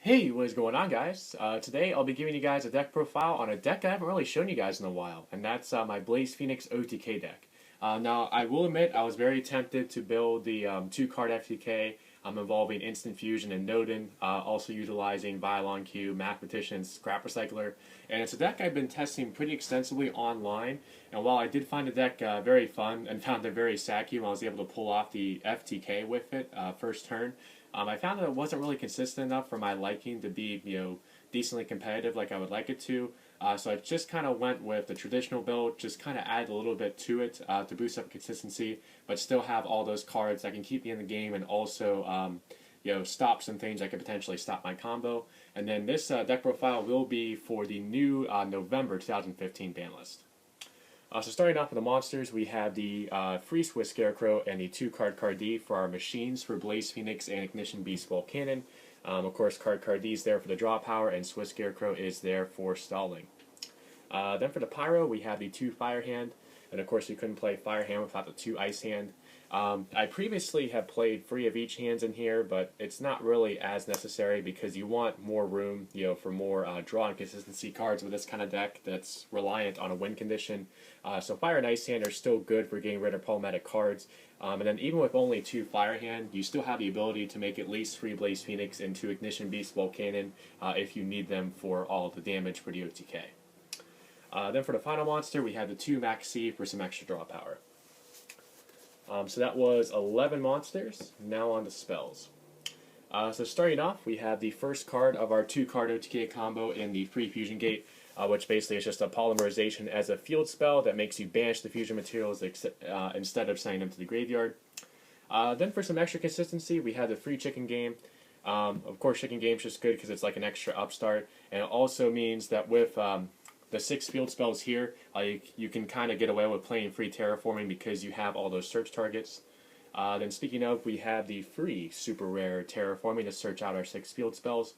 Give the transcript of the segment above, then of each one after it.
Hey, what is going on, guys? Today I'll be giving you guys a deck profile on a deck I haven't really shown you guys in a while, and that's my Fenix OTK deck. Now, I will admit I was very tempted to build the two-card FTK involving Instant Fusion and Nodin, also utilizing Violon Q, Mathematician, Scrap Recycler, and it's a deck I've been testing pretty extensively online, and while I did find the deck very fun and found it very sacky when I was able to pull off the FTK with it first turn, I found that it wasn't really consistent enough for my liking to be, decently competitive like I would like it to. So I just kind of went with the traditional build, just kind of added a little bit to it to boost up consistency, but still have all those cards that can keep me in the game and also, stop some things that could potentially stop my combo. And then this deck profile will be for the new November 2015 ban list. So starting off with the monsters, we have the free Swiss Scarecrow and the two-card D for our machines for Blaze Phoenix and Ignition Beast Ball Cannon. Of course, card D is there for the draw power, and Swiss Scarecrow is there for stalling. Then for the Pyro, we have the two Fire Hand, and of course you couldn't play Fire Hand without the two Ice Hand. I previously have played 3 of each hands in here, but it's not really as necessary because you want more room, for more draw and consistency cards with this kind of deck that's reliant on a win condition. So Fire and Ice Hand are still good for getting rid of problematic cards. And then even with only 2 Fire Hand, you still have the ability to make at least 3 Blaze Phoenix into Ignition Beast Ball Cannon if you need them for all the damage for the OTK. Then for the final monster, we have the 2 Max C for some extra draw power. So that was 11 monsters. Now on to spells. So starting off, we have the first card of our 2-card OTK combo in the free Fusion Gate, which basically is just a polymerization as a field spell that makes you banish the fusion materials instead of sending them to the graveyard. Then for some extra consistency, we have the free Chicken Game. Of course, Chicken Game's just good because it's like an extra upstart, and it also means that with the 6 field spells here, you can kind of get away with playing free terraforming because you have all those search targets. Then speaking of, we have the free super rare terraforming to search out our 6 field spells.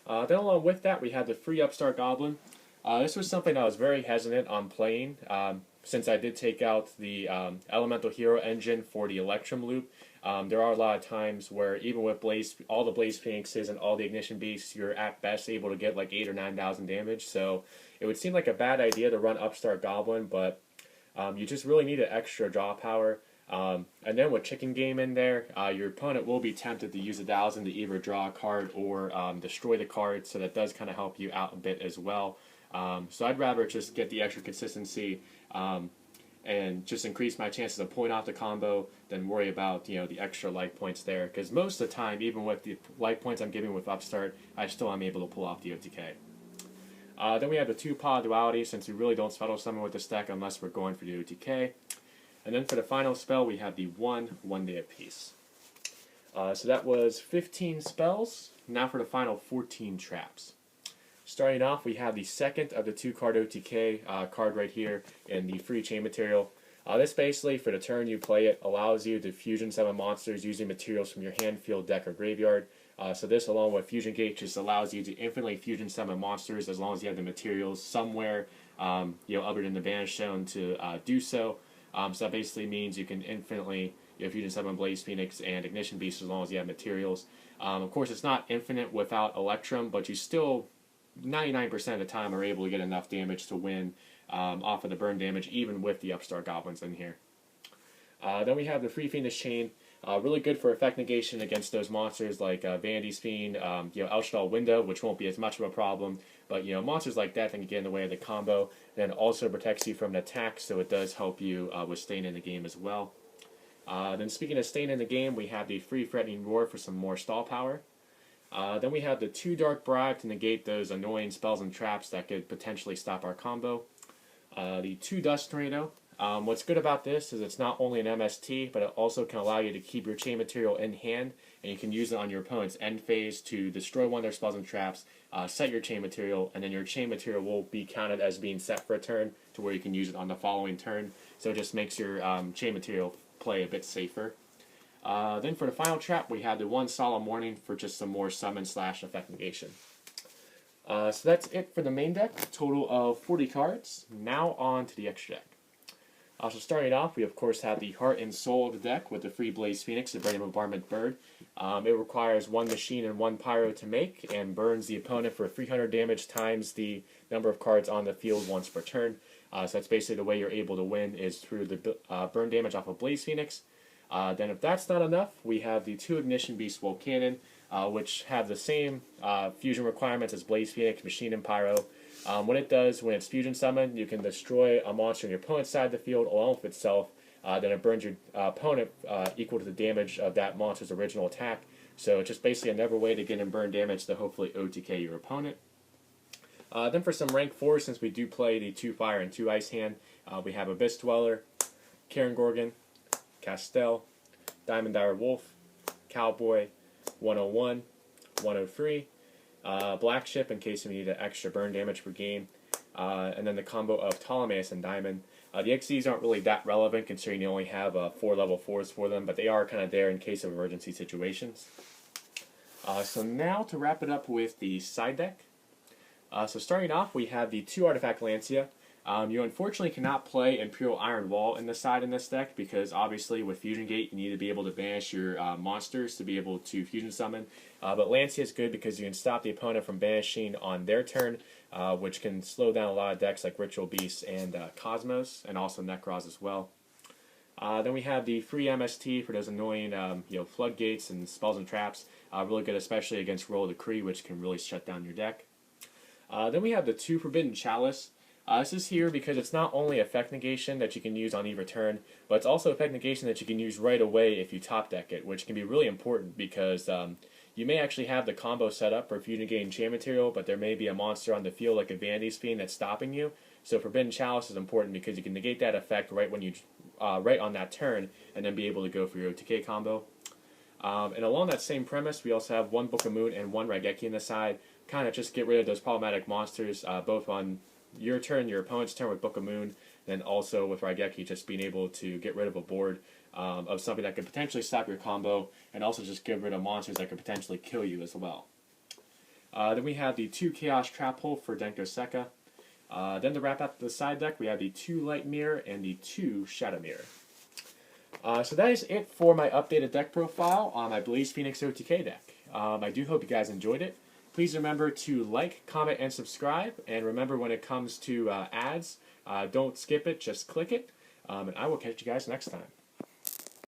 Then along with that, we have the free upstart goblin. This was something I was very hesitant on playing since I did take out the elemental hero engine for the Electrum loop. There are a lot of times where even with all the Blaze Phoenixes and all the Ignition Beasts, you're at best able to get like 8,000 or 9,000 damage. So it would seem like a bad idea to run Upstart Goblin, but you just really need an extra draw power. And then with Chicken Game in there, your opponent will be tempted to use 1,000 to either draw a card or destroy the card, so that does kind of help you out a bit as well. So I'd rather just get the extra consistency and just increase my chances of point off the combo than worry about the extra life points there. Because most of the time, even with the life points I'm giving with Upstart, I still am able to pull off the OTK. Then we have the 2-Pod Duality, since we really don't spell summon with this deck unless we're going for the OTK. And then for the final spell, we have the 1 day apiece. So that was 15 spells. Now for the final 14 traps. Starting off, we have the second of the 2-card OTK card right here in the free chain material. This basically, for the turn you play it, allows you to fusion summon monsters using materials from your hand, field, deck, or graveyard. So this, along with Fusion Gate, just allows you to infinitely fusion summon monsters as long as you have the materials somewhere, other than the Banish Zone to do so. So that basically means you can infinitely fusion summon Blaze Phoenix and Ignition Beast as long as you have materials. Of course, it's not infinite without Electrum, but you still 99% of the time are able to get enough damage to win off of the burn damage, even with the Upstart Goblins in here. Then we have the free Fiendish Chain, really good for effect negation against those monsters like Vandy's Fiend, Elstall Window, which won't be as much of a problem, but monsters like that can get in the way of the combo. Then also protects you from an attack, so it does help you with staying in the game as well. Then speaking of staying in the game, we have the free Threatening Roar for some more stall power. Then we have the 2 Dark Bribe to negate those annoying spells and traps that could potentially stop our combo. The 2 Dust Tornado. What's good about this is it's not only an MST, but it also can allow you to keep your chain material in hand, and you can use it on your opponent's end phase to destroy one of their spells and traps, set your chain material, and then your chain material will be counted as being set for a turn to where you can use it on the following turn. So it just makes your chain material play a bit safer. Then for the final trap, we have the 1 Solemn Warning for just some more summon / effect negation. So that's it for the main deck. Total of 40 cards. Now on to the extra deck. So starting off, we of course have the heart and soul of the deck with the free Blaze Phoenix, the Brand Bombardment Bird. It requires 1 machine and 1 pyro to make, and burns the opponent for 300 damage times the number of cards on the field once per turn. So that's basically the way you're able to win, is through the burn damage off of Blaze Phoenix. Then if that's not enough, we have the 2 Ignition Beast Wolf Cannon, which have the same fusion requirements as Blaze Phoenix, Machine, and Pyro. What it does, when it's fusion summoned, you can destroy a monster on your opponent's side of the field along with itself. Then it burns your opponent equal to the damage of that monster's original attack. So it's just basically another way to get in burn damage to hopefully OTK your opponent. Then for some rank 4, since we do play the 2 Fire and 2 Ice hand, we have Abyss Dweller, Karen Gorgon, Castell, Diamond Dire Wolf, Cowboy, 101, 103, Black Ship in case we need an extra burn damage per game, and then the combo of Ptolemaeus and Diamond. The XCs aren't really that relevant considering you only have 4 level 4s for them, but they are kind of there in case of emergency situations. So now to wrap it up with the side deck. So starting off, we have the 2 Artifact Lancia. You unfortunately cannot play Imperial Iron Wall in the side in this deck because obviously with Fusion Gate you need to be able to banish your monsters to be able to fusion summon. But Lancia is good because you can stop the opponent from banishing on their turn, which can slow down a lot of decks like Ritual Beasts and Cosmos, and also Necros as well. Then we have the free MST for those annoying floodgates and spells and traps. Really good especially against Roll Decree, which can really shut down your deck. Then we have the 2 Forbidden Chalice. This is here because it's not only effect negation that you can use on either turn, but it's also effect negation that you can use right away if you top deck it, which can be really important because you may actually have the combo set up for Fusion Gate enchant material, but there may be a monster on the field like a Vanity's Fiend that's stopping you. So Forbidden Chalice is important because you can negate that effect right when you right on that turn, and then be able to go for your OTK combo. And along that same premise, we also have 1 Book of Moon and 1 Raigeki in the side. Kind of just get rid of those problematic monsters, both on your turn, your opponent's turn with Book of Moon, and also with Raigeki just being able to get rid of a board of something that could potentially stop your combo, and also just get rid of monsters that could potentially kill you as well. Then we have the 2 Chaos Trap Hole for Denko Sekka. Then to wrap up the side deck, we have the 2 Light Mirror and the 2 Shadow Mirror. So that is it for my updated deck profile on my Blaze Phoenix OTK deck. I do hope you guys enjoyed it. Please remember to like, comment, and subscribe. And remember, when it comes to ads, don't skip it, just click it. And I will catch you guys next time.